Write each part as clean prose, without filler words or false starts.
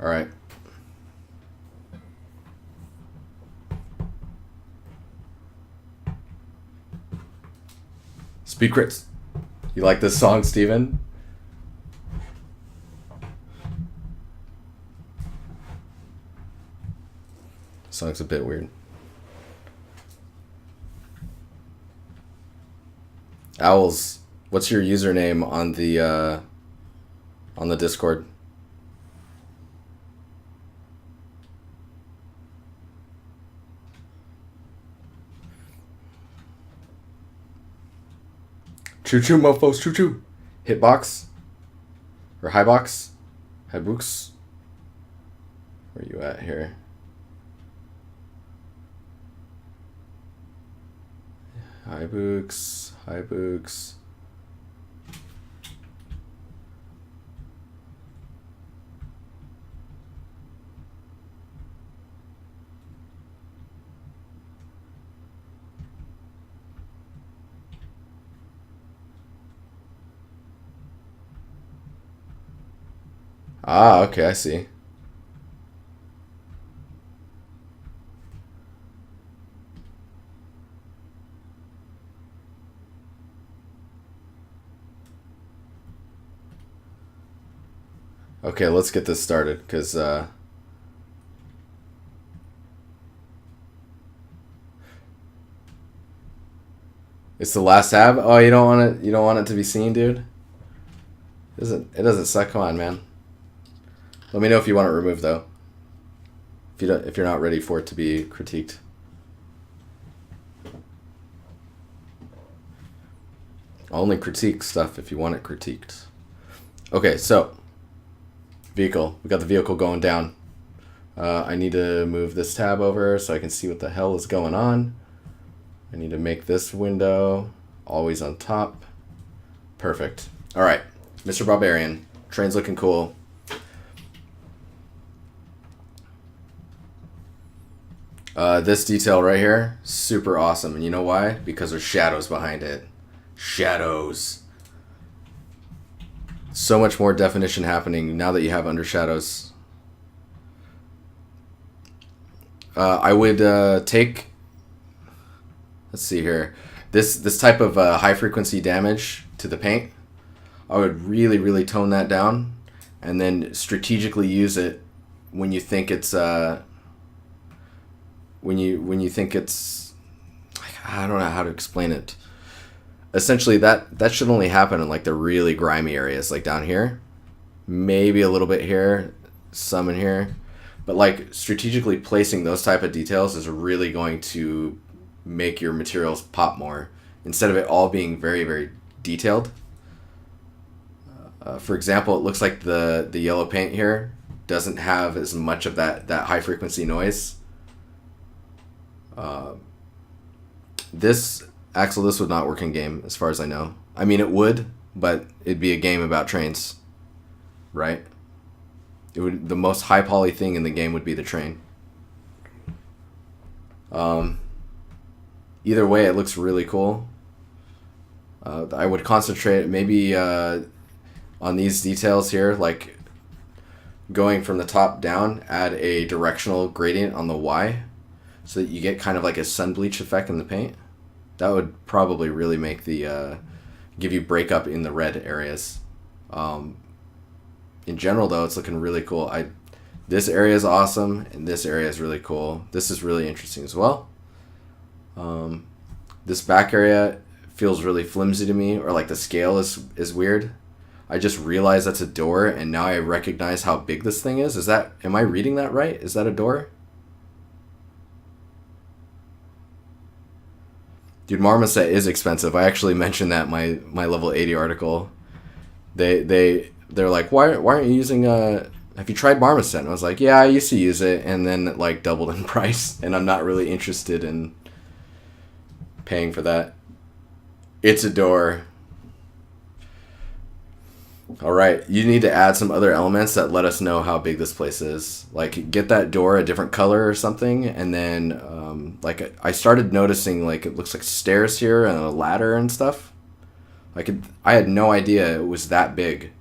All right. Speed crits. You like this song, Steven? Song's a bit weird. Owls, what's your username on the Discord? Choo choo, mofos, choo choo. Hitbox? Or highbox? Highbooks? Where you at here? Highbooks, highbooks. Ah, okay, I see. Okay, let's get this started, because it's the last tab. Oh, you don't want it. You don't want it to be seen, dude. It doesn't suck. Come on, man. Let me know if you want it removed, though. If you're not ready for it to be critiqued. I'll only critique stuff if you want it critiqued. Okay, so vehicle. We got the vehicle going down. I need to move this tab over so I can see what the hell is going on. I need to make this window always on top. Perfect. All right, Mr. Barbarian. Train's looking cool. This detail right here, super awesome. And you know why? Because there's shadows behind it. Shadows. So much more definition happening now that you have undershadows. I would take... Let's see here. This type of high frequency damage to the paint, I would really tone that down, and then strategically use it when you think it's when you think it's, I don't know how to explain it. Essentially, that should only happen in like the really grimy areas, like down here, maybe a little bit here, some in here, but like strategically placing those type of details is really going to make your materials pop more instead of it all being very detailed. For example, it looks like the yellow paint here doesn't have as much of that high frequency noise. This would not work in game as far as I know. I mean, it would, but it'd be a game about trains, right? It would, the most high poly thing in the game would be the train. Either way, it looks really cool. I would concentrate maybe on these details here, like going from the top down, add a directional gradient on the Y so that you get kind of like a sun bleach effect in the paint. That would probably really make the give you breakup in the red areas. In general, though, it's looking really cool. This area is awesome, and this area is really cool. This is really interesting as well. This back area feels really flimsy to me, or like the scale is weird. I just realized that's a door, and now I recognize how big this thing is. Am I reading that right? Is that a door? Dude, Marmoset is expensive. I actually mentioned that in my level 80 article. They're like, why aren't you using have you tried Marmoset? And I was like, yeah, I used to use it, and then it like doubled in price, and I'm not really interested in paying for that. It's a door. All right, you need to add some other elements that let us know how big this place is. Like, get that door a different color or something, and then like I started noticing like it looks like stairs here and a ladder and stuff. I had no idea it was that big.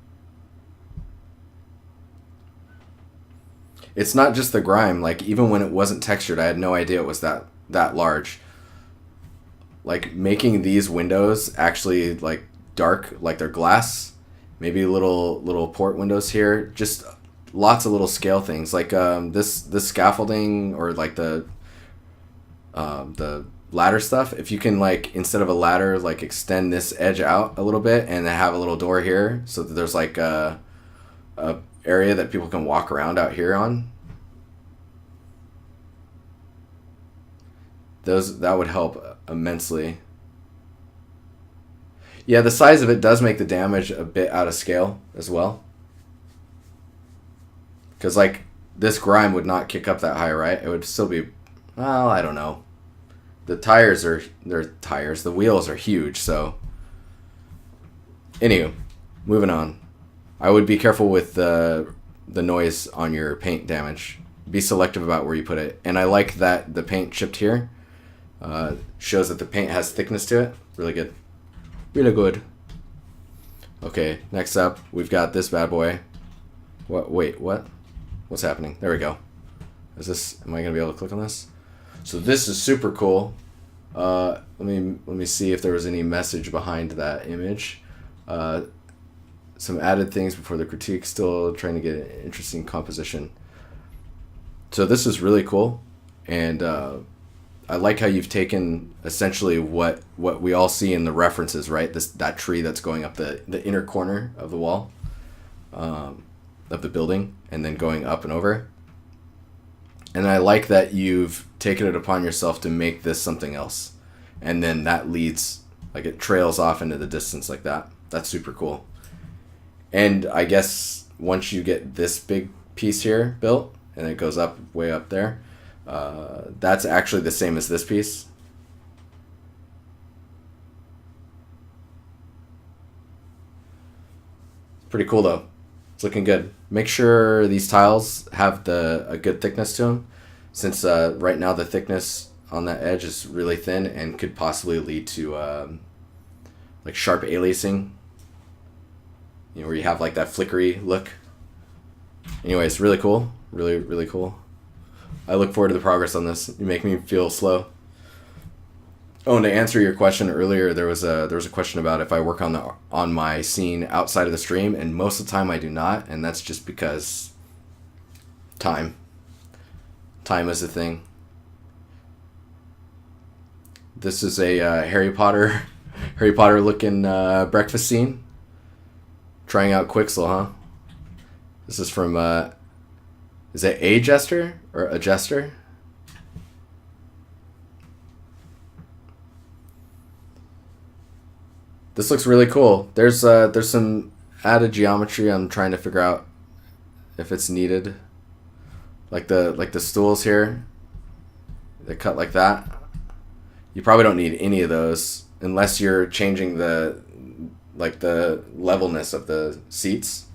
It's not just the grime. Like, even when it wasn't textured, I had no idea it was that large. Like, making these windows actually, like, dark, like they're glass. Maybe little port windows here. Just lots of little scale things. Like, this scaffolding, or, like, the ladder stuff. If you can, like, instead of a ladder, like, extend this edge out a little bit and have a little door here so that there's, like, a area that people can walk around out here on. That would help immensely. Yeah, the size of it does make the damage a bit out of scale as well. Because, like, this grime would not kick up that high, right? It would still be, well, I don't know. The the wheels are huge, so. Anywho, moving on. I would be careful with the noise on your paint damage. Be selective about where you put it. And I like that the paint chipped here shows that the paint has thickness to it. Really good. Really good. Okay, next up, we've got this bad boy. What? Wait, what? What's happening? There we go. Am I going to be able to click on this? So this is super cool. Let me see if there was any message behind that image. Some added things before the critique. Still trying to get an interesting composition. So this is really cool, and I like how you've taken essentially what we all see in the references, right? That tree that's going up the inner corner of the wall of the building, and then going up and over. And I like that you've taken it upon yourself to make this something else, and then that leads, like, it trails off into the distance like that. That's super cool. And I guess once you get this big piece here built, and it goes up way up there, that's actually the same as this piece. Pretty cool though. It's looking good. Make sure these tiles have a good thickness to them, since right now the thickness on that edge is really thin and could possibly lead to like sharp aliasing. You know, where you have like that flickery look. Anyways, really cool. Really, really cool. I look forward to the progress on this. You make me feel slow. Oh, and to answer your question earlier, there was a question about if I work on my scene outside of the stream, and most of the time I do not, and that's just because time is a thing. This is a Harry Potter looking breakfast scene. Trying out Quixel, huh? This is from is it a jester or a jester? This looks really cool. There's some added geometry I'm trying to figure out if it's needed. Like the stools here. They cut like that. You probably don't need any of those unless you're changing the levelness of the seats.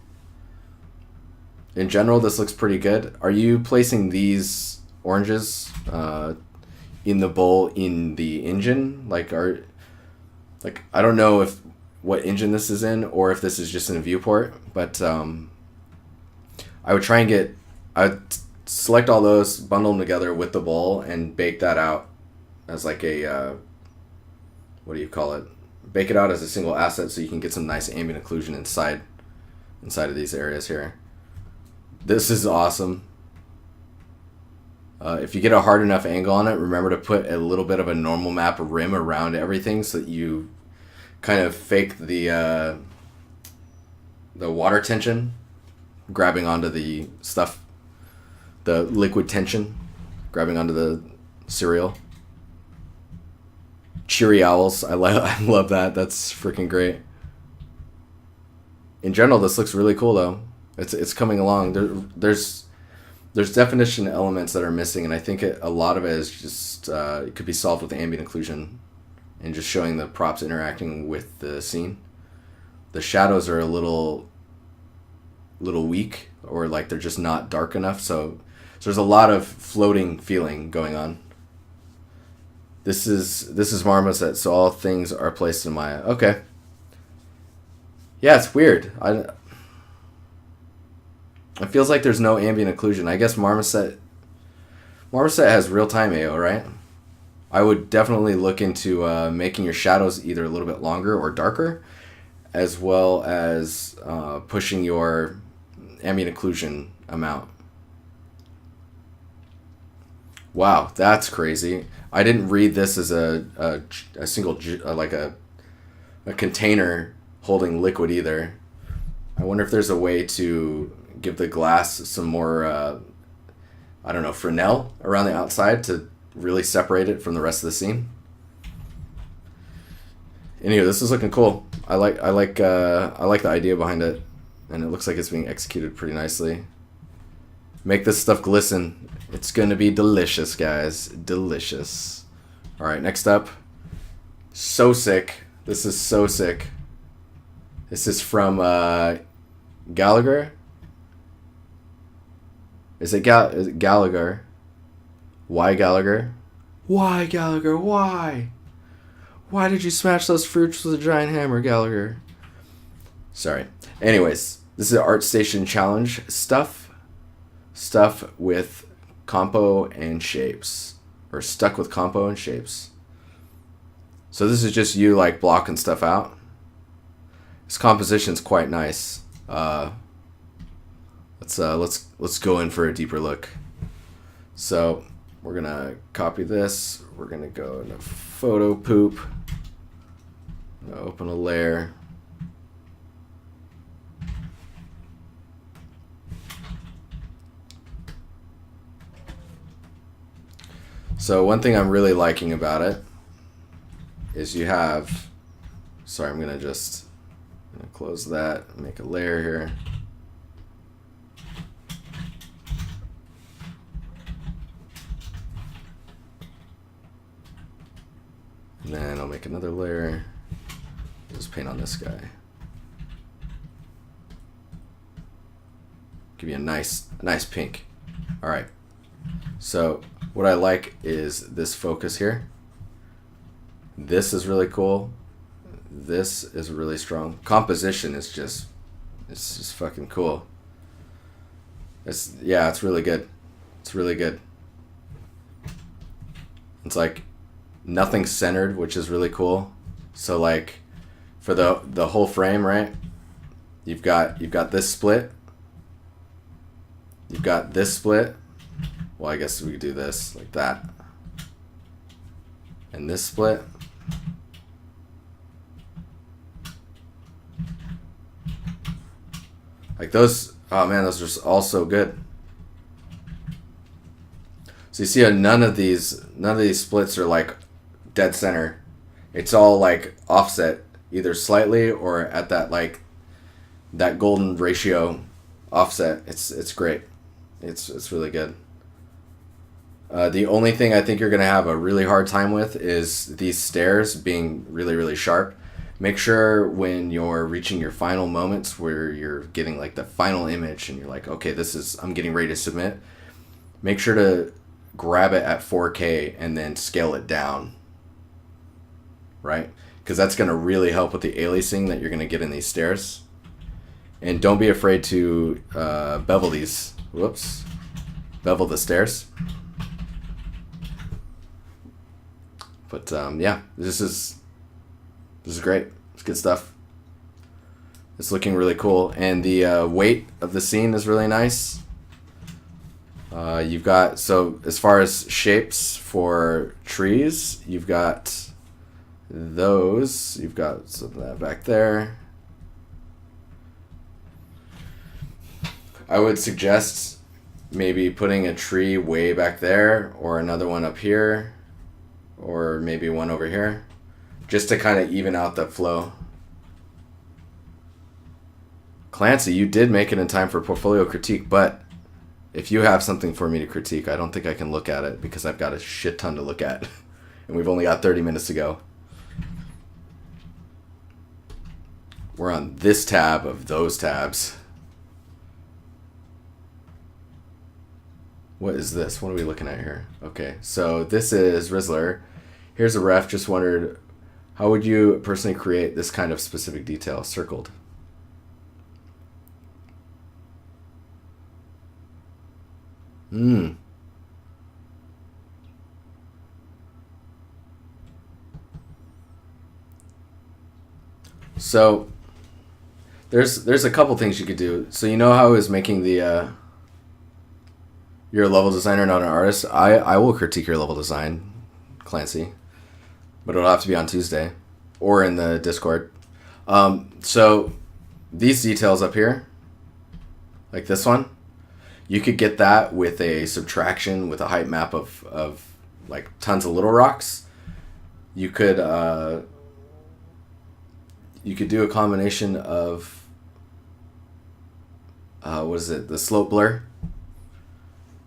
In general, this looks pretty good. Are you placing these oranges in the bowl in the engine? I don't know what engine this is in, or if this is just in a viewport, but I would try and I'd select all those, bundle them together with the bowl, and bake that out as like a, what do you call it? Bake it out as a single asset so you can get some nice ambient occlusion inside of these areas here. This is awesome. If you get a hard enough angle on it, remember to put a little bit of a normal map rim around everything so that you kind of fake the water tension grabbing onto the stuff, the liquid tension grabbing onto the cereal. Cheery owls. I love that. That's freaking great. In general, this looks really cool though. It's coming along. There's definition elements that are missing, and I think a lot of it is just it could be solved with ambient occlusion and just showing the props interacting with the scene. The shadows are a little weak, or like they're just not dark enough, so there's a lot of floating feeling going on. This is Marmoset, so all things are placed in Maya. Okay. Yeah, it's weird. It feels like there's no ambient occlusion. I guess Marmoset has real-time AO, right? I would definitely look into making your shadows either a little bit longer or darker, as well as pushing your ambient occlusion amount. Wow, that's crazy. I didn't read this as a single, like a container holding liquid either. I wonder if there's a way to give the glass some more, I don't know, Fresnel around the outside to really separate it from the rest of the scene. Anyway, this is looking cool. I like the idea behind it, and it looks like it's being executed pretty nicely. Make this stuff glisten. It's gonna be delicious, guys. Delicious. All right, next up. So sick. This is so sick. This is from Gallagher. Is it Gallagher? Why Gallagher? Why Gallagher? Why? Why did you smash those fruits with a giant hammer, Gallagher? Sorry. Anyways, this is Artstation challenge stuff with compo and shapes, or stuck with compo and shapes. So this is just you like blocking stuff out. This composition's quite nice. Let's go in for a deeper look. So we're gonna copy this. We're gonna go into photo poop. Open a layer. So one thing I'm really liking about it is you have, sorry, I'm gonna close that, make a layer here. And then I'll make another layer. Just paint on this guy. Give you a nice pink. All right. So what I like is this focus here. This is really cool. This is really strong. Composition is just, it's just fucking cool. It's really good. It's really good. It's like nothing centered, which is really cool. So like for the whole frame, right? You've got this split. You've got this split. Well, I guess we could do this like that. And this split. Like those, oh man, those are just all so good. So you see how none of these splits are like dead center. It's all like offset, either slightly or at that like that golden ratio offset. It's great. It's really good. The only thing I think you're gonna have a really hard time with is these stairs being really, really sharp. Make sure when you're reaching your final moments where you're getting like the final image and you're like, okay, I'm getting ready to submit. Make sure to grab it at 4K and then scale it down, right? Because that's gonna really help with the aliasing that you're gonna get in these stairs. And don't be afraid to bevel these. Whoops. Bevel the stairs. But yeah, this is great. It's good stuff. It's looking really cool, and the weight of the scene is really nice. You've got, so as far as shapes for trees, you've got those. You've got some of that back there. I would suggest maybe putting a tree way back there, or another one up here, or maybe one over here, just to kind of even out the flow. Clancy, you did make it in time for portfolio critique, but if you have something for me to critique, I don't think I can look at it because I've got a shit ton to look at, and we've only got 30 minutes to go. We're on this tab of those tabs. What is this? What are we looking at here? Okay, so this is Rizzler. Here's a ref. Just wondered, how would you personally create this kind of specific detail circled? Hmm. So there's a couple things you could do. So you know how I was making the you're a level designer, not an artist. I will critique your level design, Clancy, but it'll have to be on Tuesday or in the Discord. So these details up here, like this one, you could get that with a subtraction with a height map of like tons of little rocks. You could do a combination of what is it, the slope blur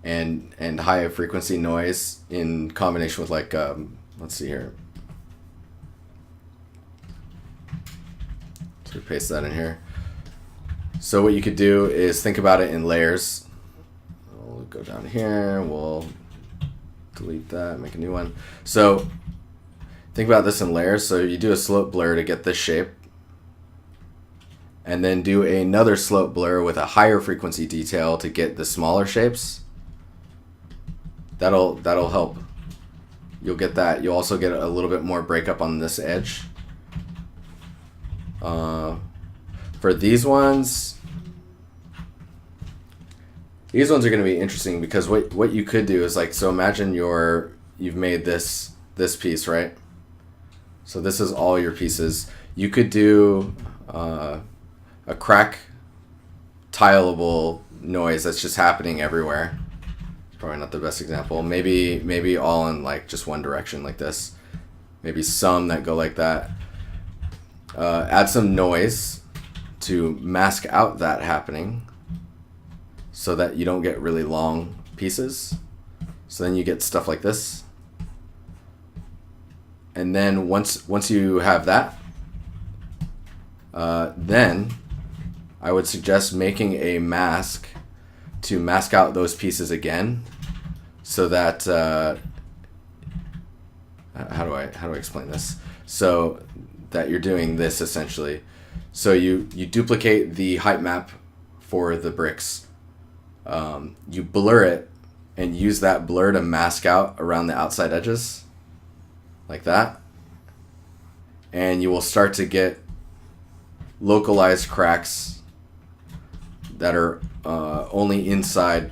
and high frequency noise in combination with like let's see here. So paste that in here. So what you could do is think about it in layers. We'll go down here. We'll delete that. Make a new one. So think about this in layers. So you do a slope blur to get this shape, and then do another slope blur with a higher frequency detail to get the smaller shapes. That'll help. You'll get that. You'll also get a little bit more breakup on this edge. For these ones are going to be interesting because what you could do is like, so imagine you've made this piece, right? So this is all your pieces. You could do a crack tileable noise that's just happening everywhere. Probably not the best example. Maybe all in like just one direction like this. Maybe some that go like that. Add some noise to mask out that happening so that you don't get really long pieces. So then you get stuff like this. And then once you have that, then I would suggest making a mask to mask out those pieces again, so that how do I explain this? So that you're doing this essentially. So you duplicate the height map for the bricks. You blur it and use that blur to mask out around the outside edges, like that. And you will start to get localized cracks that are only inside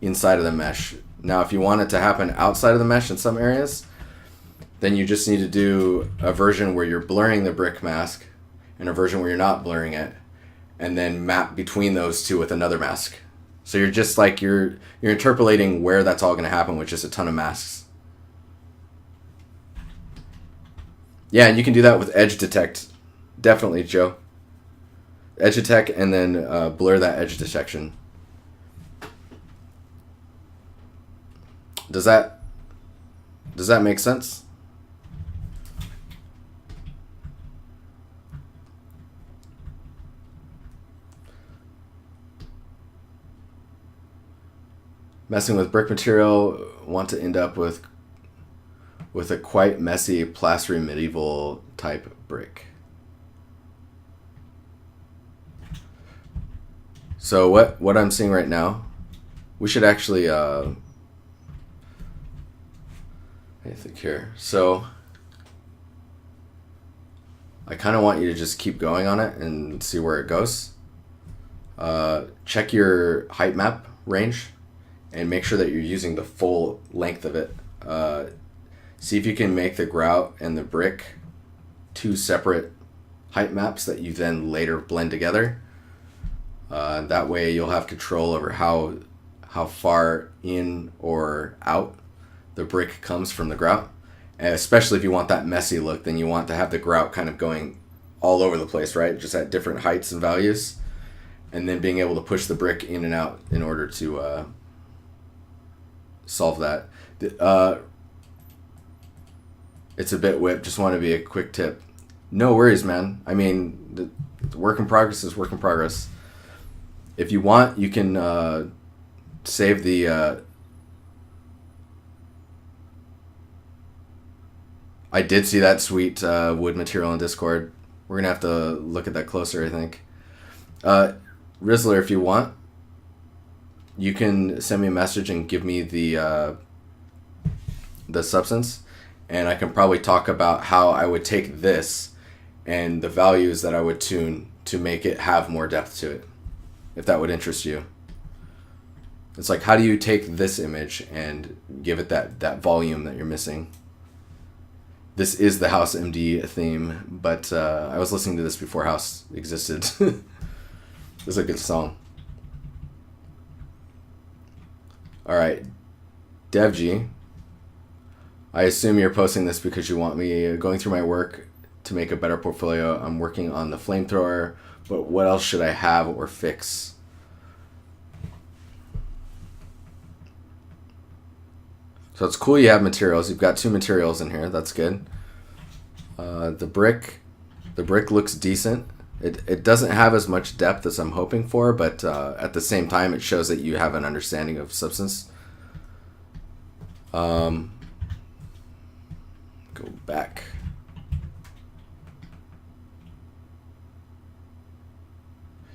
of the mesh. Now, if you want it to happen outside of the mesh in some areas, then you just need to do a version where you're blurring the brick mask and a version where you're not blurring it, and then map between those two with another mask. So you're just like you're interpolating where that's all going to happen with just a ton of masks. Yeah, and you can do that with edge detect. Definitely, Joe. Edge detect and then blur that edge detection. Does that make sense? Messing with brick material, want to end up with a quite messy plastery medieval type brick. So what I'm seeing right now, we should actually I think here. So I kind of want you to just keep going on it and see where it goes. Check your height map range and make sure that you're using the full length of it. See if you can make the grout and the brick two separate height maps that you then later blend together. That way you'll have control over how far in or out the brick comes from the grout. And especially if you want that messy look, then you want to have the grout kind of going all over the place, right? Just at different heights and values. And then being able to push the brick in and out in order to solve that. It's a bit whipped. Just want to be a quick tip. No worries, man. I mean, the work in progress is work in progress. If you want, you can save the... I did see that sweet wood material in Discord. We're going to have to look at that closer, I think. Rizzler, if you want, you can send me a message and give me the substance, and I can probably talk about how I would take this and the values that I would tune to make it have more depth to it, if that would interest you. It's like, how do you take this image and give it that volume that you're missing? This is the House MD theme, but I was listening to this before House existed. It's a good song. All right, DevG. I assume you're posting this because you want me going through my work to make a better portfolio. I'm working on the flamethrower, but what else should I have or fix? So it's cool you have materials. You've got 2 materials in here. That's good. The brick looks decent. It doesn't have as much depth as I'm hoping for, but at the same time, it shows that you have an understanding of substance. Go back.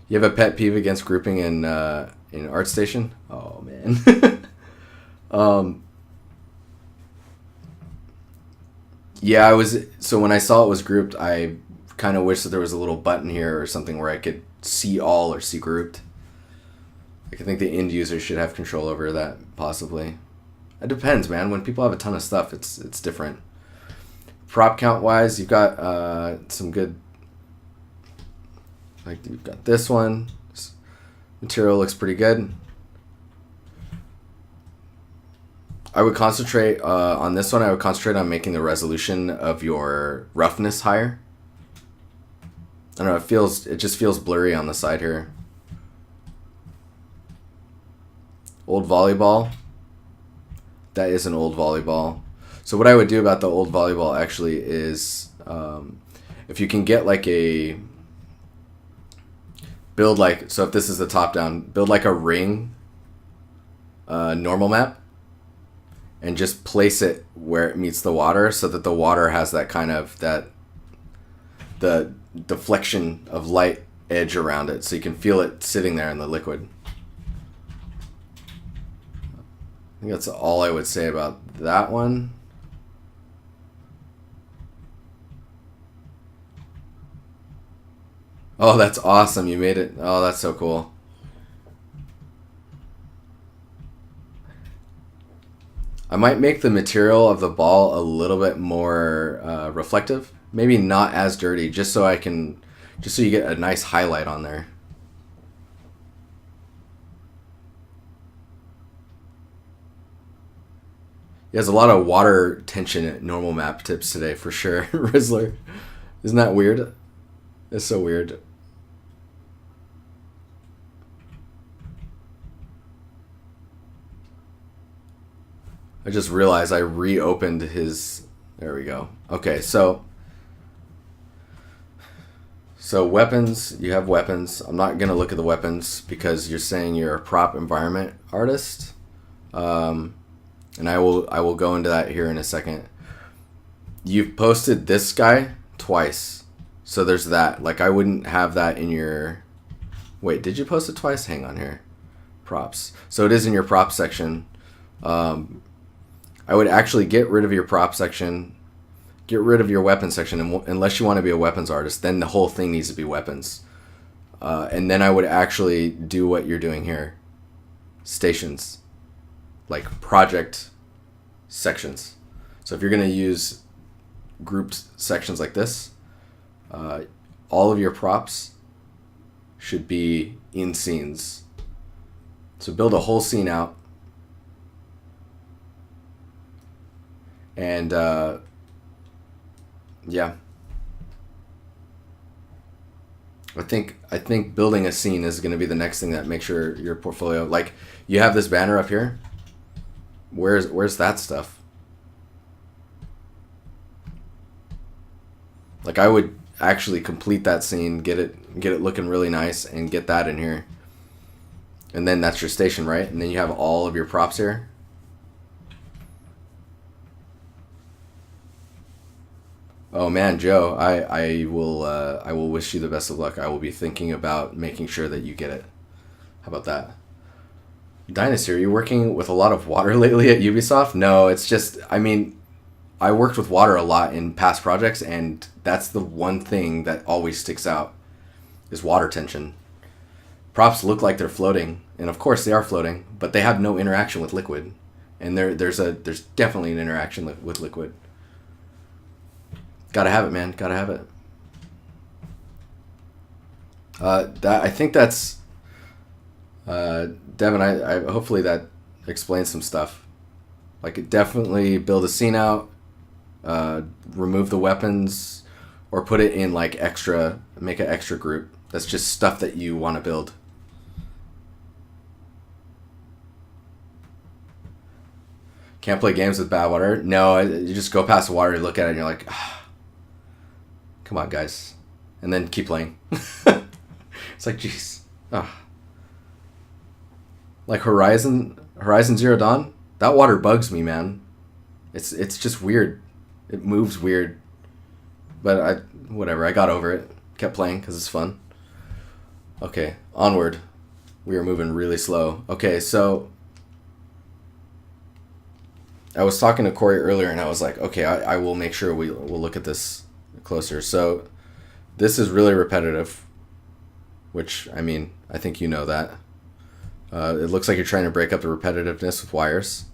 You have a pet peeve against grouping in Artstation? Oh man. Yeah, so when I saw it was grouped, I kind of wish that there was a little button here or something where I could see all or see grouped. Like, I think the end user should have control over that, possibly. It depends, man. When people have a ton of stuff, it's different. Prop count wise, you've got some good, like, you've got this one. Material looks pretty good. I would concentrate on this one. I would concentrate on making the resolution of your roughness higher. I don't know. It just feels blurry on the side here. Old volleyball. That is an old volleyball. So what I would do about the old volleyball actually is, if you can get like so if this is the top down, build like a ring normal map. And just place it where it meets the water so that the water has that kind of, the deflection of light edge around it. So you can feel it sitting there in the liquid. I think that's all I would say about that one. Oh, that's awesome. You made it. Oh, that's so cool. I might make the material of the ball a little bit more reflective. Maybe not as dirty, just so you get a nice highlight on there. He has a lot of water tension at normal map tips today, for sure, Rizzler. Isn't that weird? It's so weird. I just realized I reopened his... There we go. Okay, so weapons, you have weapons. I'm not going to look at the weapons because you're saying you're a prop environment artist. And I will go into that here in a second. You've posted this guy twice. So there's that. Like, I wouldn't have that in your... Wait, did you post it twice? Hang on here. Props. So it is in your prop section. I would actually get rid of your prop section, get rid of your weapon section, and unless you want to be a weapons artist, then the whole thing needs to be weapons. And then I would actually do what you're doing here. Stations. Like project sections. So if you're going to use grouped sections like this, all of your props should be in scenes. So build a whole scene out. And yeah, I think building a scene is going to be the next thing that makes your portfolio. Like, you have this banner up here. Where's that stuff? Like, I would actually complete that scene, get it looking really nice, and get that in here. And then that's your station, right? And then you have all of your props here. Oh man, Joe, I will wish you the best of luck. I will be thinking about making sure that you get it. How about that? DiNusty, are you working with a lot of water lately at Ubisoft? No, it's just, I mean, I worked with water a lot in past projects, and that's the one thing that always sticks out is water tension. Props look like they're floating, and of course they are floating, but they have no interaction with liquid. And there's definitely an interaction with liquid. Gotta have it, man. Gotta have it. I think that's Devin. I hopefully that explains some stuff. Like, definitely build a scene out, remove the weapons, or put it in like extra. Make an extra group. That's just stuff that you want to build. Can't play games with bad water. No, you just go past the water, you look at it, and you're like, ah, come on, guys, and then keep playing. It's like, jeez. Ah. Like Horizon Zero Dawn, that water bugs me, man. It's just weird. It moves weird. But whatever, I got over it. Kept playing because it's fun. Okay, onward. We are moving really slow. Okay, so I was talking to Corey earlier, and I was like, okay, I will make sure we'll look at this closer. So this is really repetitive, which, I mean, I think you know that. It looks like you're trying to break up the repetitiveness with wires.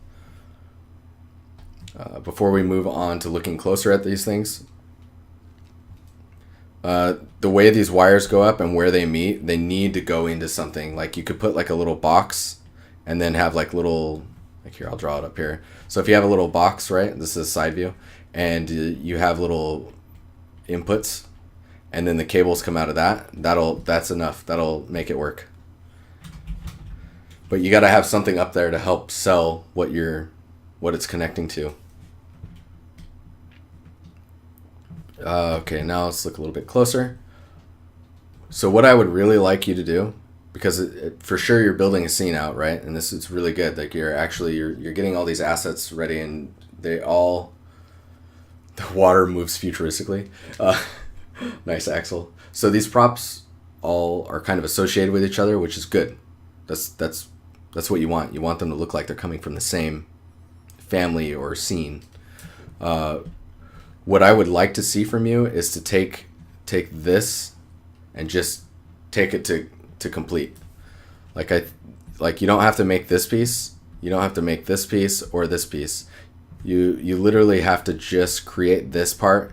Before we move on to looking closer at these things, the way these wires go up and where they meet, they need to go into something. Like, you could put like a little box and then have like little, like, here, I'll draw it up here. So if you have a little box, right, this is a side view, and you have little inputs, and then the cables come out of that's enough. That'll make it work. But you got to have something up there to help sell what it's connecting to. Okay, now let's look a little bit closer. So what I would really like you to do, because for sure you're building a scene out, right? And this is really good. Like, you're getting all these assets ready, and the water moves futuristically. Nice, Axel. So these props all are kind of associated with each other, which is good. That's what you want. You want them to look like they're coming from the same family or scene. What I would like to see from you is to take this and just take it to complete. Like, you don't have to make this piece. You don't have to make this piece or this piece. You literally have to just create this part,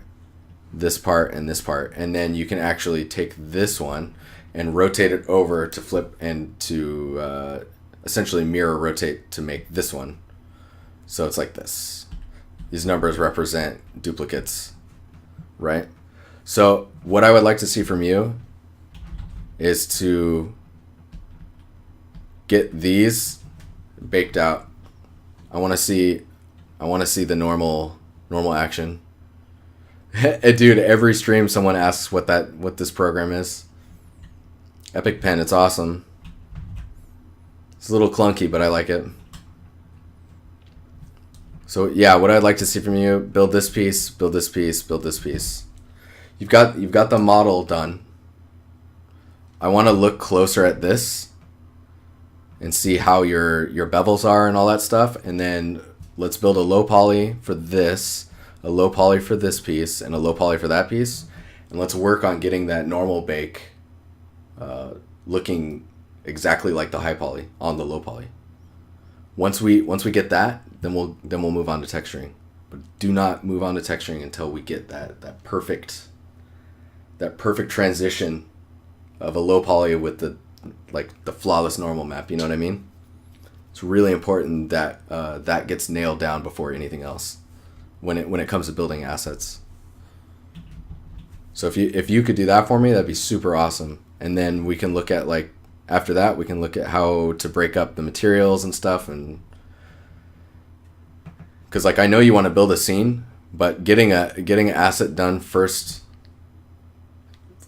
and this part, and then you can actually take this one and rotate it over to flip and to essentially mirror rotate to make this one. So it's like this. These numbers represent duplicates, right? So what I would like to see from you is to get these baked out. I want to see the normal action. Dude, every stream someone asks what this program is. Epic Pen, it's awesome. It's a little clunky, but I like it. So yeah, what I'd like to see from you, build this piece, build this piece, build this piece. You've got the model done. I want to look closer at this and see how your bevels are and all that stuff, and then let's build a low poly for this, a low poly for this piece, and a low poly for that piece, and let's work on getting that normal bake looking exactly like the high poly on the low poly. Once we get that, then we'll move on to texturing. But do not move on to texturing until we get that perfect transition of a low poly with the flawless normal map. You know what I mean? It's really important that that gets nailed down before anything else when it comes to building assets. So if you could do that for me, that'd be super awesome. And then we can look at, like, after that, we can look at how to break up the materials and stuff. And because, like, I know you want to build a scene, but getting an asset done first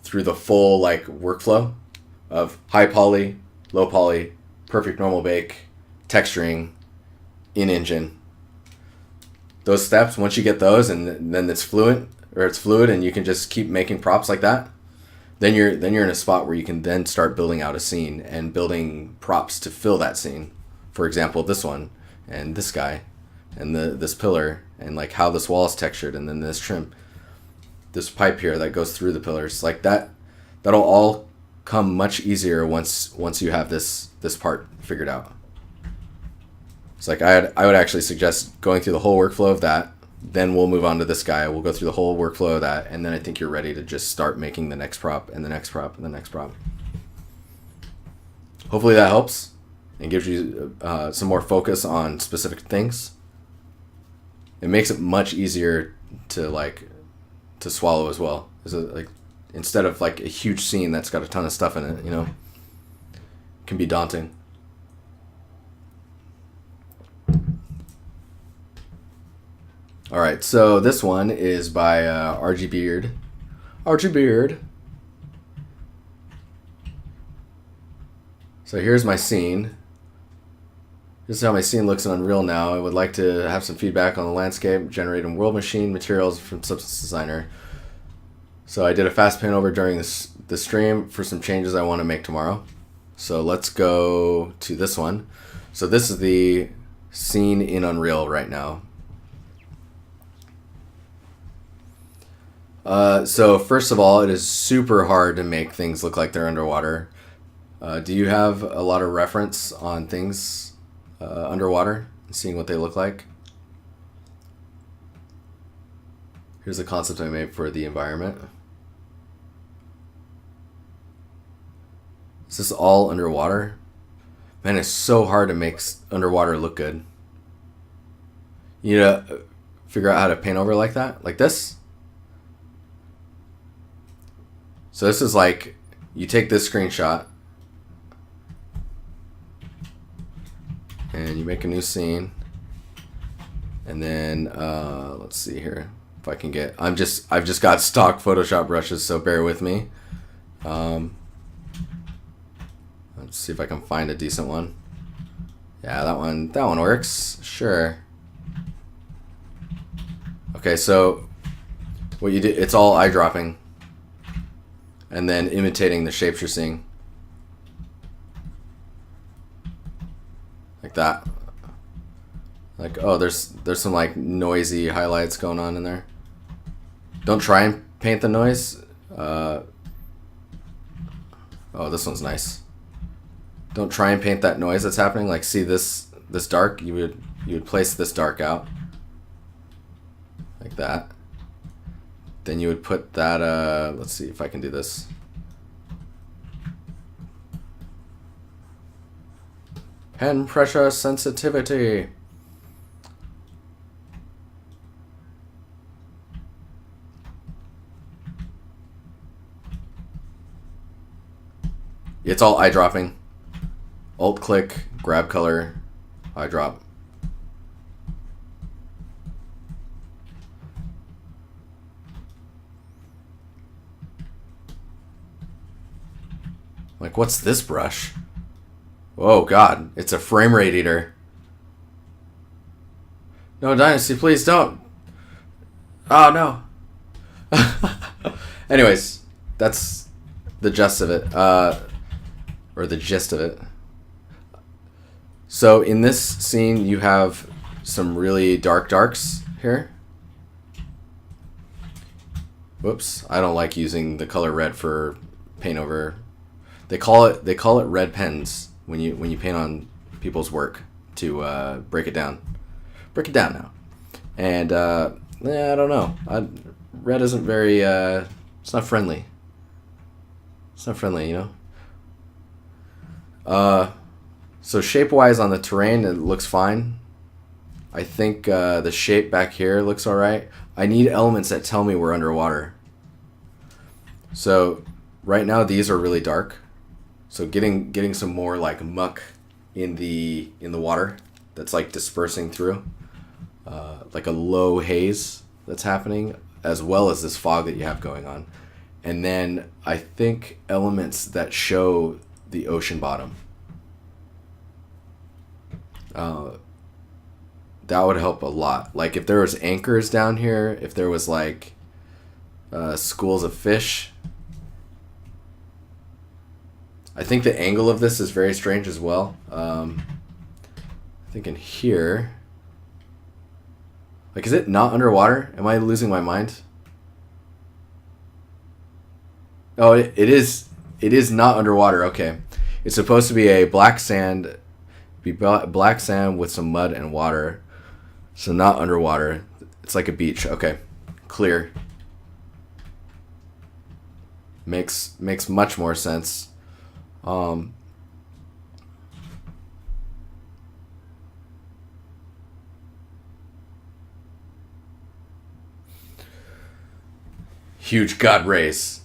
through the full, like, workflow of high poly, low poly, perfect normal bake, texturing, in engine. Those steps, once you get those, and then it's fluid, and you can just keep making props like that. Then you're in a spot where you can then start building out a scene and building props to fill that scene for example, this one and this guy and this pillar and like how this wall is textured, and then this trim, this pipe here that goes through the pillars, like that'll all come much easier once you have this part figured out. It's like I would actually suggest going through the whole workflow of that. Then we'll move on to this guy. We'll go through the whole workflow of that, and then I think you're ready to just start making the next prop and the next prop and the next prop. Hopefully that helps and gives you some more focus on specific things. It makes it much easier to swallow as well. Like instead of like a huge scene that's got a ton of stuff in it, you know, it can be daunting. All right, so this one is by RG Beard. RG Beard. So here's my scene. This is how my scene looks in Unreal now. I would like to have some feedback on the landscape, generating world machine materials from Substance Designer. So I did a fast pan over during the stream for some changes I want to make tomorrow. So let's go to this one. So this is the scene in Unreal right now. So first of all, it is super hard to make things look like they're underwater. Do you have a lot of reference on things underwater and seeing what they look like? Here's the concept I made for the environment. Is this all underwater? Man, it's so hard to make underwater look good. You need to figure out how to paint over like that, like this. So this is like, you take this screenshot and you make a new scene, and then let's see here if I can get. I've just got stock Photoshop brushes, so bear with me. Let's see if I can find a decent one. Yeah, that one works. Sure. Okay, so what you do, it's all eye dropping, and then imitating the shapes you're seeing. Like that. Like, oh, there's some like noisy highlights going on in there. Don't try and paint the noise. Oh, this one's nice. Don't try and paint that noise that's happening. Like, see this dark? You would place this dark out. Like that. Then you would put that, let's see if I can do this. Pen pressure sensitivity. It's all eye dropping. Alt click, grab color, eye drop. Like, what's this brush? Oh God, it's a frame rate eater. No, DiNusty, please don't. Oh no. Anyways, that's the gist of it. Or the gist of it. So in this scene, you have some really dark darks here. Whoops, I don't like using the color red for paint over. They call it red pens when you paint on people's work to break it down. Break it down now. And yeah, I don't know. Red isn't very. It's not friendly. It's not friendly, you know. So shape-wise on the terrain, it looks fine. I think the shape back here looks all right. I need elements that tell me we're underwater. So right now these are really dark. So getting some more like muck in the water that's like dispersing through, like a low haze that's happening, as well as this fog that you have going on. And then I think elements that show the ocean bottom. That would help a lot. Like if there was anchors down here, if there was like schools of fish. I think the angle of this is very strange as well. thinking here. Like, is it not underwater? Am I losing my mind? Oh, it is. It is not underwater. Okay, it's supposed to be a black sand, black sand with some mud and water, so not underwater. It's like a beach. Okay, clear. Makes much more sense. Huge god rays.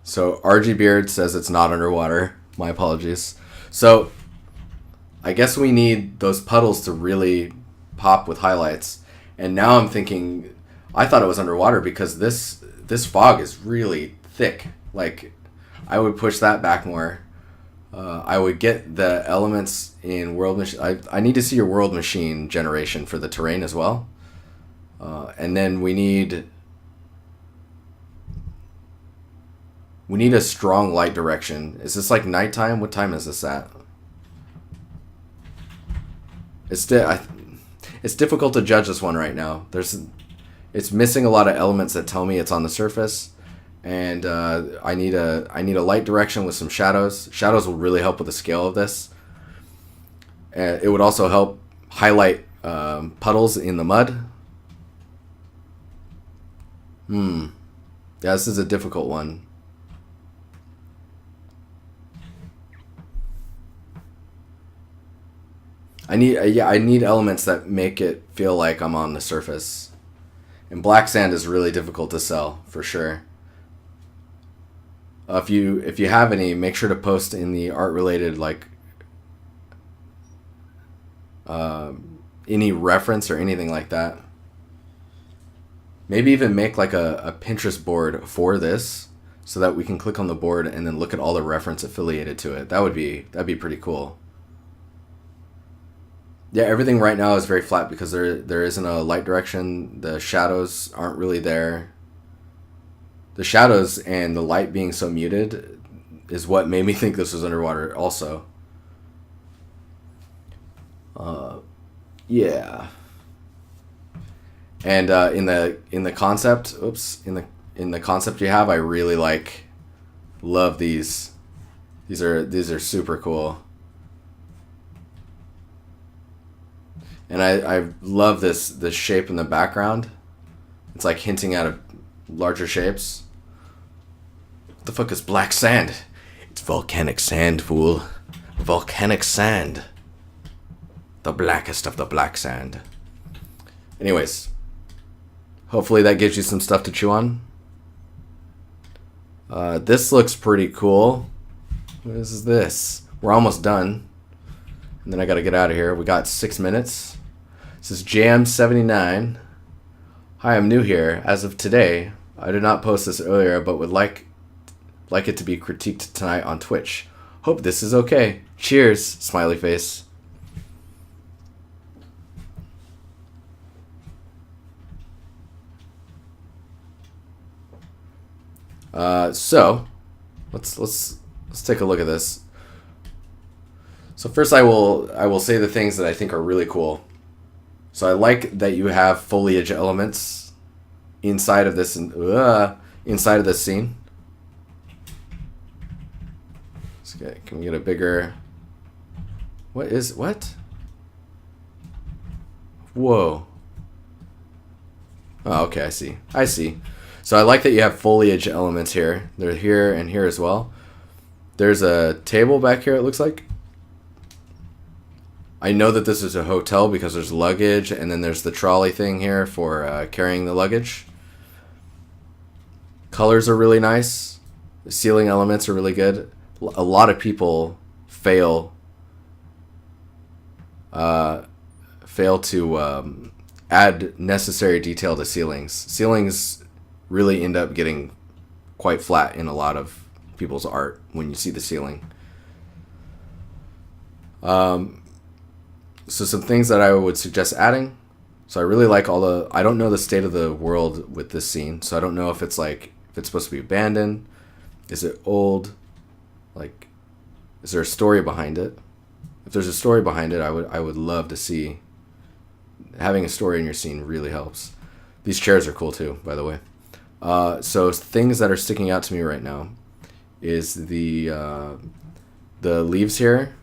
So RG Beard says it's not underwater. My apologies. So I guess we need those puddles to really pop with highlights. And now I'm thinking, I thought it was underwater because this fog is really thick. Like, I would push that back more. I would get the elements in World Machine. I need to see your World Machine generation for the terrain as well. And then we need a strong light direction. Is this like nighttime? What time is this at? It's difficult to judge this one right now. It's missing a lot of elements that tell me it's on the surface, and I need a light direction with some shadows. Shadows will really help with the scale of this. It would also help highlight puddles in the mud. Yeah, this is a difficult one. I need elements that make it feel like I'm on the surface. And black sand is really difficult to sell, for sure. If you have any, make sure to post in the art related, like any reference or anything like that. Maybe even make like a Pinterest board for this, so that we can click on the board and then look at all the reference affiliated to it. That'd be pretty cool. Yeah, everything right now is very flat because there isn't a light direction. The shadows aren't really there. The shadows and the light being so muted is what made me think this was underwater also. Yeah. And in the concept, in the concept you have, I really love these. These are super cool. And I love this shape in the background. It's like hinting at larger shapes. What the fuck is black sand? It's volcanic sand, fool. Volcanic sand. The blackest of the black sand. Anyways. Hopefully that gives you some stuff to chew on. This looks pretty cool. What is this? We're almost done. And then I gotta get out of here. We got 6 minutes. This is Jam79. Hi, I'm new here. As of today, I did not post this earlier, but would like it to be critiqued tonight on Twitch. Hope this is okay. Cheers, smiley face. So let's take a look at this. So first I will say the things that I think are really cool. So I like that you have foliage elements inside of this scene. Can we get a bigger? What? Whoa. Oh, okay, I see. So I like that you have foliage elements here. They're here and here as well. There's a table back here, it looks like. I know that this is a hotel because there's luggage, and then there's the trolley thing here for carrying the luggage. Colors are really nice. The ceiling elements are really good. A lot of people fail to add necessary detail to ceilings. Ceilings really end up getting quite flat in a lot of people's art when you see the ceiling. So some things that I would suggest adding. So I really like I don't know the state of the world with this scene, so I don't know if it's supposed to be abandoned. Is it old? Like, is there a story behind it? If there's a story behind it, I would love to see. Having a story in your scene really helps. These chairs are cool too, by the way. So things that are sticking out to me right now is the leaves here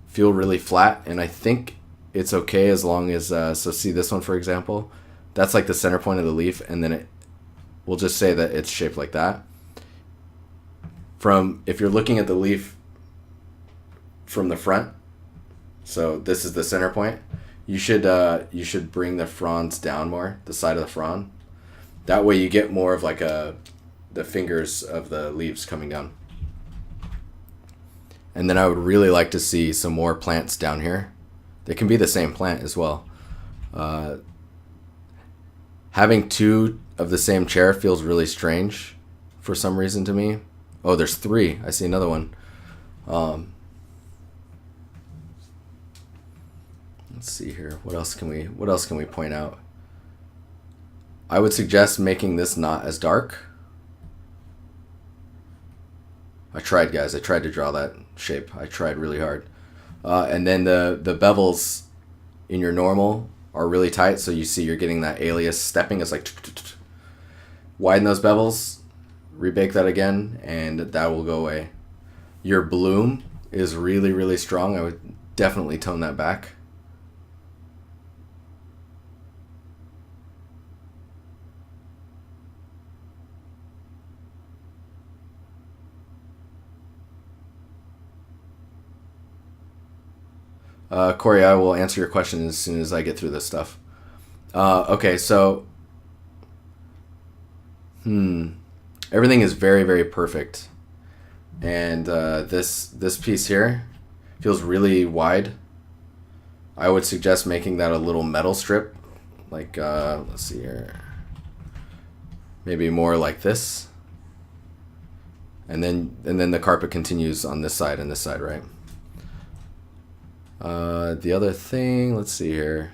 feel really flat, and I think it's okay as long as so see this one for example, that's like the center point of the leaf, and then we'll just say that it's shaped like that. If you're looking at the leaf from the front, so this is the center point, you should bring the fronds down more, the side of the frond. That way you get more of like the fingers of the leaves coming down. And then I would really like to see some more plants down here. They can be the same plant as well. Having two of the same chair feels really strange for some reason to me. Oh, there's three. I see another one. Let's see here. What else can we point out? I would suggest making this not as dark. I tried, guys. I tried to draw that shape. I tried really hard. And then the bevels in your normal are really tight, so you see you're getting that alias stepping. It's like widen those bevels, rebake that again, and that will go away. Your bloom is really, really strong. I would definitely tone that back. Corey, I will answer your question as soon as I get through this stuff. Okay, so everything is very, very perfect, and this piece here feels really wide. I would suggest making that a little metal strip, like let's see here, maybe more like this, and then the carpet continues on this side and this side, right? The other thing, let's see here.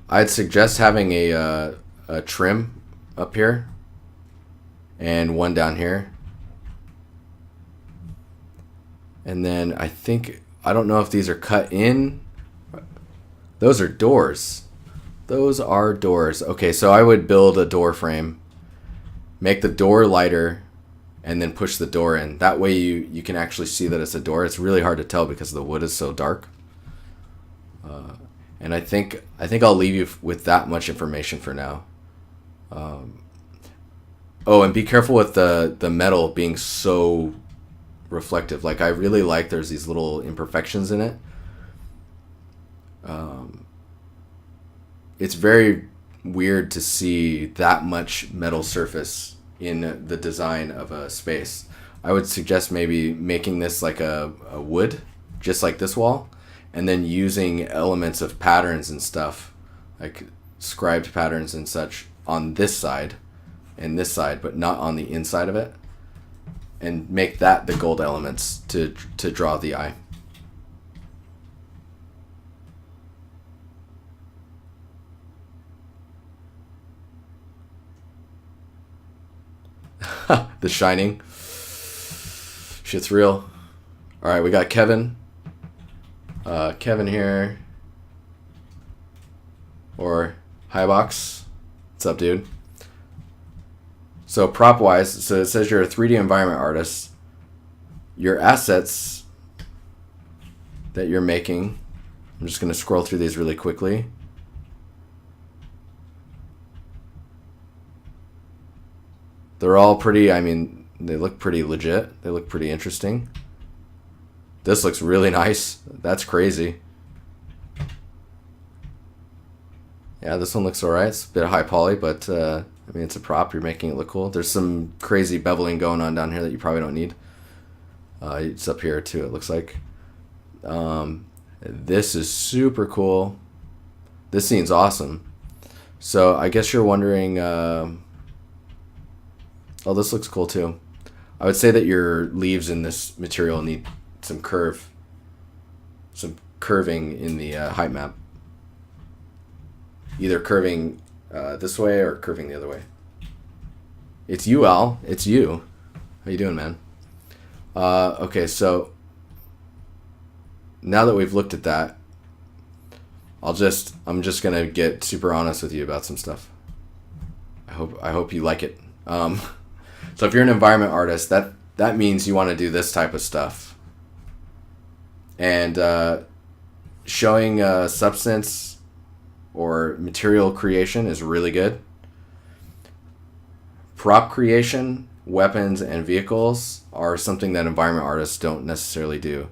I'd suggest having a trim up here and one down here. And then I don't know if these are cut in. Those are doors. Those are doors. Okay, so I would build a door frame, make the door lighter, and then push the door in. That way you can actually see that it's a door. It's really hard to tell because the wood is so dark. And I think I'll leave you with that much information for now. Oh, and be careful with the metal being so reflective. Like, I really like there's these little imperfections in it. It's very weird to see that much metal surface in the design of a space. I would suggest maybe making this like a wood, just like this wall, and then using elements of patterns and stuff, like scribed patterns and such, on this side and this side, but not on the inside of it, and make that the gold elements to draw the eye. The Shining. Shit's real. Alright, we got Kevin. Kevin here. Or Highbox. What's up, dude? So prop wise, so it says you're a 3D environment artist. Your assets that you're making, I'm just going to scroll through these really quickly. They're all pretty, I mean, they look pretty legit. They look pretty interesting. This looks really nice. That's crazy. Yeah, this one looks alright. It's a bit high poly, but I mean, it's a prop. You're making it look cool. There's some crazy beveling going on down here that you probably don't need. It's up here too, it looks like. This is super cool. This scene's awesome. So I guess you're wondering... Oh, this looks cool too. I would say that your leaves in this material need some curving in the height map. Either curving this way or curving the other way. It's you, Al. It's you. How you doing, man? Okay, so now that we've looked at that, I'm just gonna get super honest with you about some stuff. I hope you like it. So if you're an environment artist, that means you want to do this type of stuff. And showing substance or material creation is really good. Prop creation, weapons, and vehicles are something that environment artists don't necessarily do.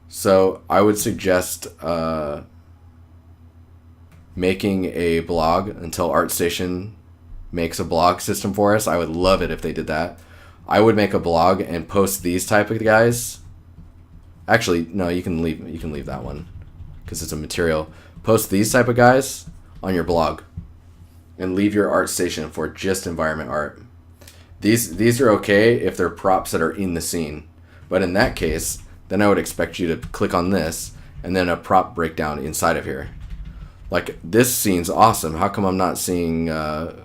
So I would suggest making a blog until Artstation makes a blog system for us. I would love it if they did that. I would make a blog and post these type of guys. Actually, no, you can leave that one because it's a material. Post these type of guys on your blog and leave your Artstation for just environment art. These are okay if they're props that are in the scene, but in that case, then I would expect you to click on this and then a prop breakdown inside of here. Like, this scene's awesome. How come I'm not seeing this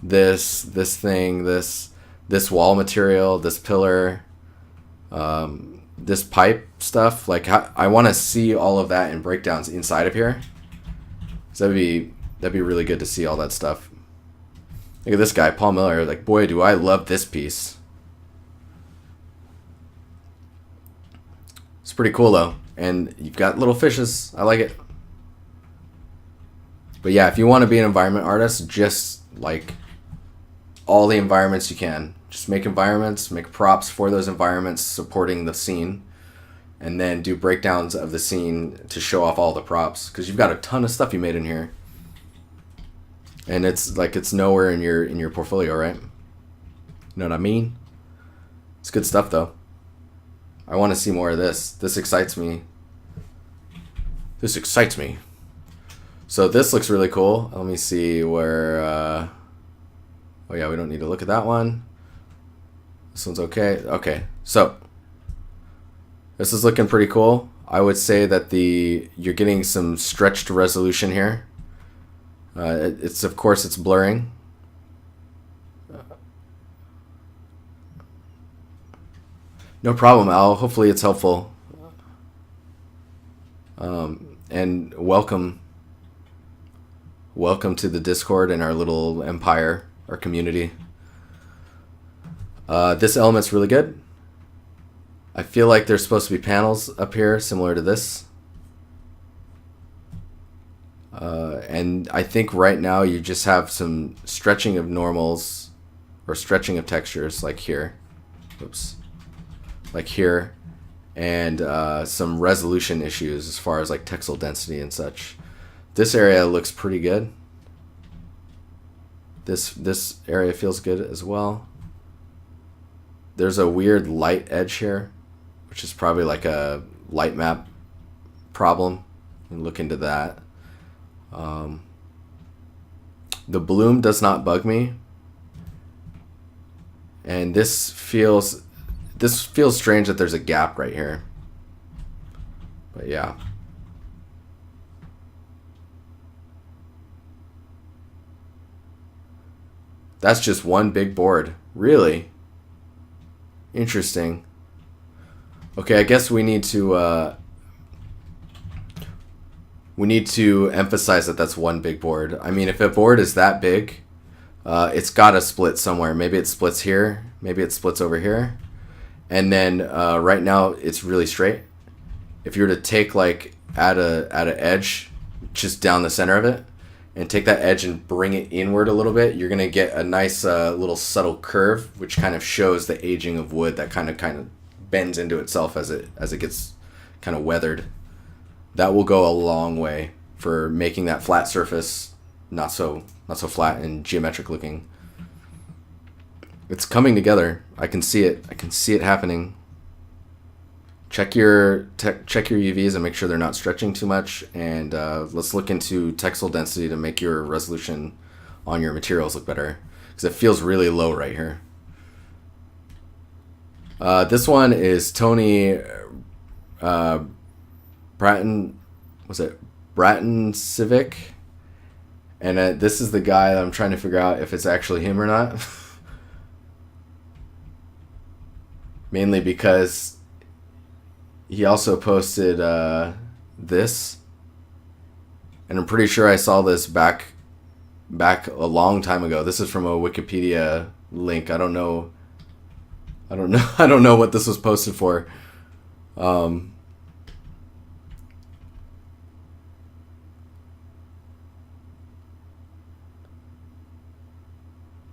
thing, this wall material, this pillar, this pipe stuff? Like, I want to see all of that in breakdowns inside of here. So that'd be really good to see all that stuff. Look at this guy, Paul Miller. Like, boy, do I love this piece. It's pretty cool though, and you've got little fishes. I like it. But yeah, if you want to be an environment artist, just like all the environments you can. Just make environments, make props for those environments supporting the scene, and then do breakdowns of the scene to show off all the props, because you've got a ton of stuff you made in here. And it's nowhere in your portfolio, right? You know what I mean? It's good stuff though. I want to see more of this. This excites me. So this looks really cool. Let me see where... oh yeah, we don't need to look at that one. This one's okay. Okay, so this is looking pretty cool. I would say that you're getting some stretched resolution here. It's of course it's blurring. No problem, Al. Hopefully it's helpful. And welcome to the Discord and our little empire, our community. This element's really good. I feel like there's supposed to be panels up here similar to this. And I think right now you just have some stretching of normals or stretching of textures like here. Oops. Like here, and some resolution issues as far as like textile density and such. This area looks pretty good. This area feels good as well. There's a weird light edge here, which is probably like a light map problem. You can look into that. The bloom does not bug me, and this feels strange that there's a gap right here. But yeah. That's just one big board. Really? Interesting. Okay, I guess we need to emphasize that that's one big board. I mean, if a board is that big, it's got to split somewhere. Maybe it splits here. Maybe it splits over here. And then right now it's really straight. If you were to take like add an edge just down the center of it and take that edge and bring it inward a little bit, you're gonna get a nice little subtle curve, which kind of shows the aging of wood that kind of bends into itself as it gets kind of weathered. That will go a long way for making that flat surface not so flat and geometric looking. It's coming together. I can see it. I can see it happening. Check your UVs and make sure they're not stretching too much. And let's look into textile density to make your resolution on your materials look better, because it feels really low right here. This one is Tony Bratton. Was it Bratton Civic? And this is the guy that I'm trying to figure out if it's actually him or not. Mainly because he also posted this. And I'm pretty sure I saw this back a long time ago. This is from a Wikipedia link. I don't know I don't know what this was posted for.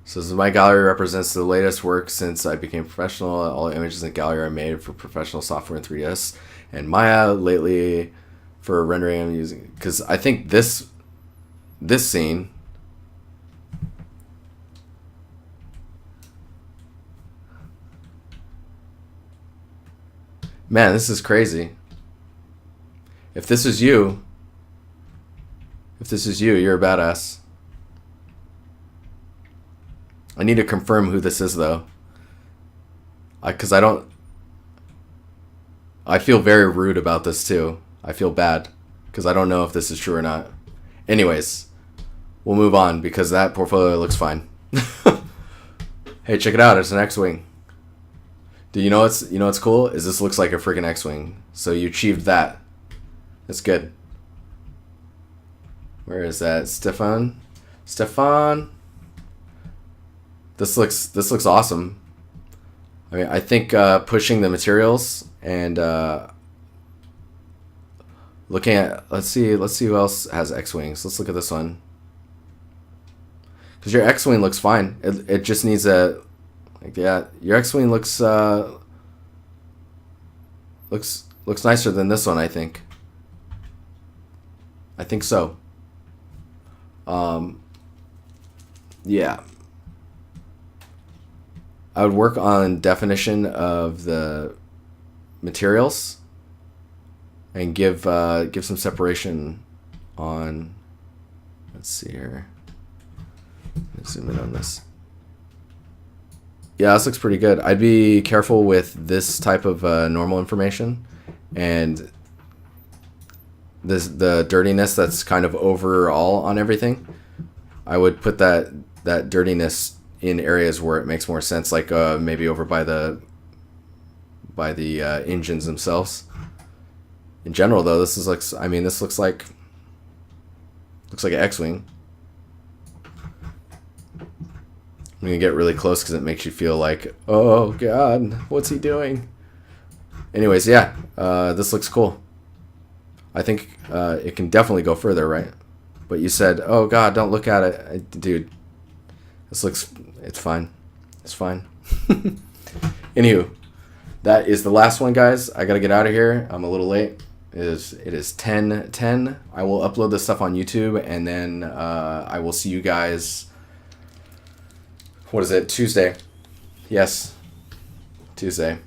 So my gallery represents the latest work since I became professional. All images in the gallery are made for professional software in 3ds and Maya. Lately, for rendering, I'm using, because I think this scene. Man, this is crazy. If this is you, you're a badass. I need to confirm who this is, though. Because I feel very rude about this, too. I feel bad. Because I don't know if this is true or not. Anyways, we'll move on, because that portfolio looks fine. Hey, check it out. It's an X-Wing. Do you know what's cool? Is this looks like a freaking X-Wing. So you achieved that. That's good. Where is that? Stefan? This looks awesome. I mean, I think pushing the materials and looking at let's see who else has X-Wings. Let's look at this one. Because your X-Wing looks fine. It just needs a your X-Wing looks nicer than this one, I think. I think so. Yeah. I would work on definition of the materials and give some separation on. Let's see here. Let's zoom in on this. Yeah, this looks pretty good. I'd be careful with this type of normal information and the dirtiness that's kind of overall on everything. I would put that dirtiness in areas where it makes more sense, like maybe over by the engines themselves. In general, though, this looks like an X-Wing. I'm gonna get really close because it makes you feel like, oh god, what's he doing? Anyways, yeah, this looks cool. I think it can definitely go further, right? But you said, oh god, don't look at it. Dude, it's fine. It's fine. Anywho, that is the last one, guys. I gotta get out of here. I'm a little late. It is 10:10. I will upload this stuff on YouTube, and then I will see you guys. What is it? Tuesday. Yes. Tuesday.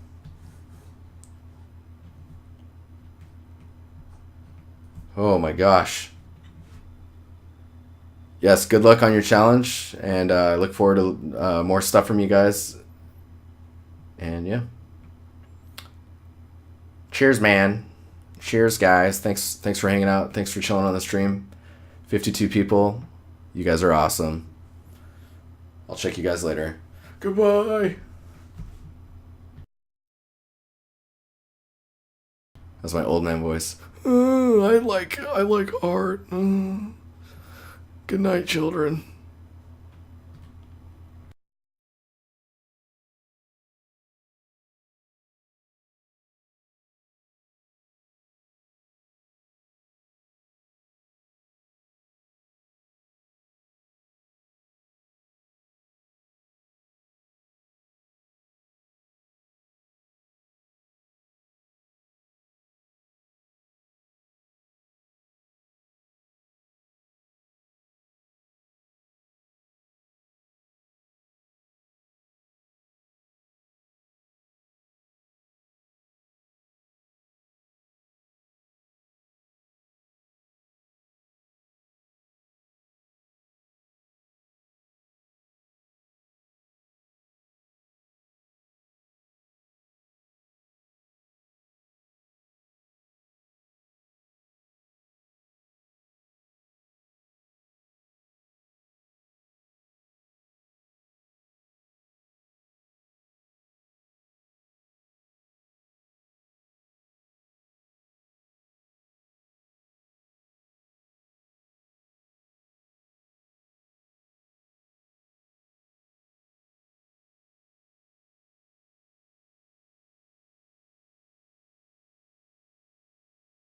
Oh my gosh. Yes, good luck on your challenge, and I look forward to more stuff from you guys. And yeah. Cheers, man. Cheers, guys. Thanks for hanging out. Thanks for chilling on the stream. 52 people. You guys are awesome. I'll check you guys later. Goodbye. That's my old man voice. I like art. Good night, children.